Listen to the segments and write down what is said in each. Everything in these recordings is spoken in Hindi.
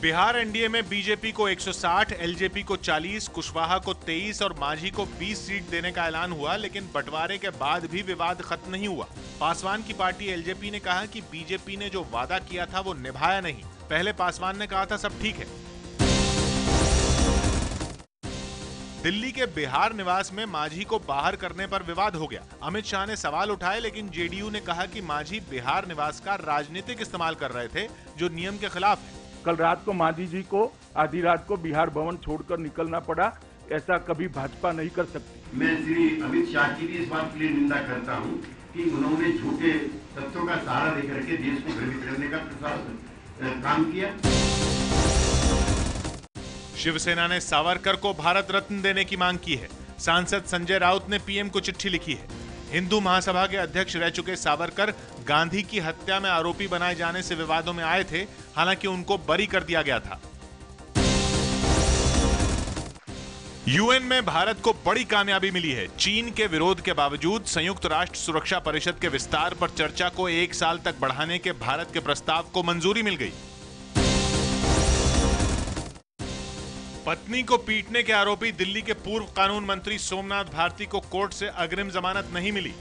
बिहार एनडीए में बीजेपी को 160, एलजेपी को 40, कुशवाहा को 23 और मांझी को 20 सीट देने का ऐलान हुआ, लेकिन बंटवारे के बाद भी विवाद खत्म नहीं हुआ। पासवान की पार्टी एलजेपी ने कहा कि बीजेपी ने जो वादा किया था वो निभाया नहीं। पहले पासवान ने कहा था सब ठीक है। दिल्ली के बिहार निवास में मांझी को बाहर करने पर विवाद हो गया। अमित शाह ने सवाल उठाए, लेकिन जेडीयू ने कहा कि मांझी बिहार निवास का राजनीतिक इस्तेमाल कर रहे थे, जो नियम के खिलाफ है। कल रात को मांझी जी को आधी रात को बिहार भवन छोड़कर निकलना पड़ा। ऐसा कभी भाजपा नहीं कर सकती। मैं श्री अमित शाह की भी इस बात के लिए निंदा करता हूं कि उन्होंने झूठे तथ्यों का सहारा देकर के देश को भ्रमित करने का काम किया। शिवसेना ने सावरकर को भारत रत्न देने की मांग की है। सांसद संजय राउत ने पीएम को चिट्ठी लिखी है। हिंदू महासभा के अध्यक्ष रह चुके सावरकर गांधी की हत्या में आरोपी बनाए जाने से विवादों में आए थे, हालांकि उनको बरी कर दिया गया था। यूएन में भारत को बड़ी कामयाबी मिली है। चीन के विरोध के बावजूद संयुक्त राष्ट्र सुरक्षा परिषद के विस्तार पर चर्चा को 1 साल तक बढ़ाने के भारत के प्रस्ताव को मंजूरी मिल गई। पत्नी को पीटने के आरोपी दिल्ली के पूर्व कानून मंत्री सोमनाथ भारती को कोर्ट से अग्रिम जमानत नहीं मिली।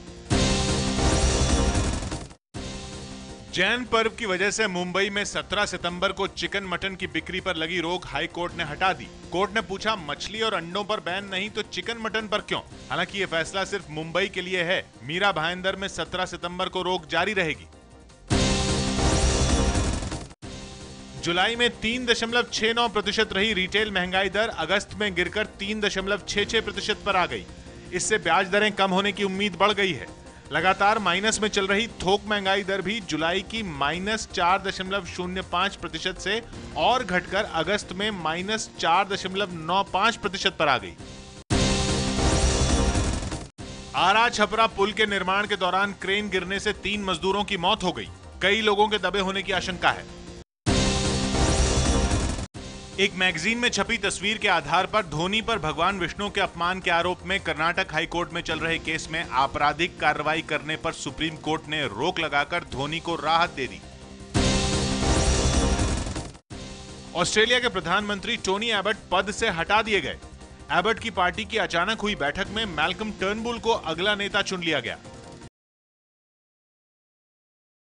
जैन पर्व की वजह से मुंबई में 17 सितंबर को चिकन मटन की बिक्री पर लगी रोक हाई कोर्ट ने हटा दी। कोर्ट ने पूछा, मछली और अंडों पर बैन नहीं तो चिकन मटन पर क्यों? हालांकि यह फैसला सिर्फ मुंबई के लिए है। मीरा भाईंदर में 17 सितंबर को रोक जारी रहेगी। जुलाई में 3.69% रही रिटेल महंगाई दर अगस्त में गिरकर 3.66% पर आ गई। इससे ब्याज दरें कम होने की उम्मीद बढ़ गई है। लगातार माइनस में चल रही थोक महंगाई दर भी जुलाई की -4.05% से और घटकर अगस्त में -4.95% पर आ गई। आरा छपरा पुल के निर्माण के दौरान क्रेन गिरने से 3 मजदूरों की मौत हो गई। कई लोगों के दबे होने की आशंका है। एक मैगजीन में छपी तस्वीर के आधार पर धोनी पर भगवान विष्णु के अपमान के आरोप में कर्नाटक हाई कोर्ट में चल रहे केस में आपराधिक कार्रवाई करने पर सुप्रीम कोर्ट ने रोक लगाकर धोनी को राहत दे दी। ऑस्ट्रेलिया के प्रधानमंत्री टोनी एबट पद से हटा दिए गए। एबट की पार्टी की अचानक हुई बैठक में मैल्कम टर्नबुल को अगला नेता चुन लिया गया।